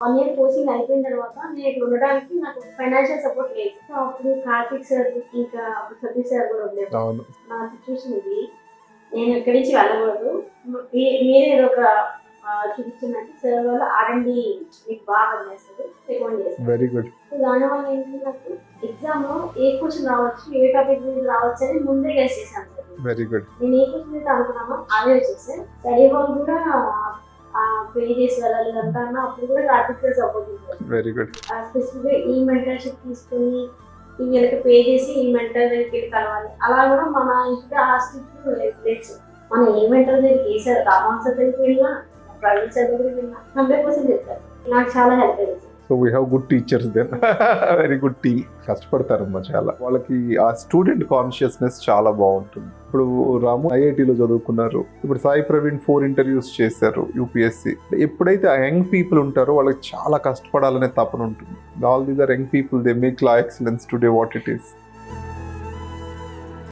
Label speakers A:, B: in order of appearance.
A: 1 year coaching అయిపోయిన తర్వాత నేను ఇక్కడ ఉండడానికి నాకు ఫైనాన్షియల్ సపోర్ట్ లేదు. సో అప్పుడు కార్తిక్ సార్ ఇంకా అప్పుడు సతీష్ సార్ కూడా ఉండేవారు. నా సిచ్యువేషన్ ఇది, నేను ఇక్కడి నుంచి వెళ్ళకూడదు, మీరే ఏదో ఒక చూపించినట్టు సార్ వాళ్ళు R&D మీకు బాగా చేస్తారు, రికమెండ్ చేస్తారు.
B: Very good.
A: సో దానివల్ల ఏంటంటే నాకు ఎగ్జామ్ లో ఏ క్వశ్చన్ రావచ్చు, ఏ టాపిక్ మీద రావచ్చు అని ముందే గెస్ చేశాను సార్.
B: Very good.
A: నేను ఏ క్వశ్చన్ అయితే అనుకున్నామో అదే వచ్చేసి స్టడీ హాల్ కూడా పే చేసి వెళ్ళాలి అంతా అప్పుడు కూడా కార్తిక్ సార్ సపోర్ట్ చేశారు.
B: Very good.
A: స్పెసిఫిక్ గా ఈ మెంటర్షిప్ తీసుకుని వీళ్ళకి పే చేసి ఈ మెంటర్ దగ్గరికి వెళ్ళి కలవాలి, అలా కూడా మన ఇంటి ఆ స్టిక్ లేదు. మనం ఏ మెంటర్ దగ్గరికి వేసారు, కామన్ సార్ దగ్గరికి వెళ్ళినా ప్రైవేట్ సార్ దగ్గరికి వెళ్ళినా 100% చెప్తారు. నాకు చాలా హెల్ప్ అయింది.
B: So we have good teachers then. Very good team. కష్టపడతారమ్మా చాలా. వాళ్ళకి ఆ స్టూడెంట్ కాన్షియస్నెస్ చాలా బాగుంటుంది. ఇప్పుడు రాము ఐఐటీలో చదువుకున్నారు, ఇప్పుడు సాయి ప్రవీణ్ 4 ఇంటర్వ్యూస్ చేశారు UPSC. ఎప్పుడైతే ఆ యంగ్ పీపుల్ ఉంటారో వాళ్ళకి చాలా కష్టపడాలనే తపన ఉంటుంది. All these are young people, they make la excellence today what it is.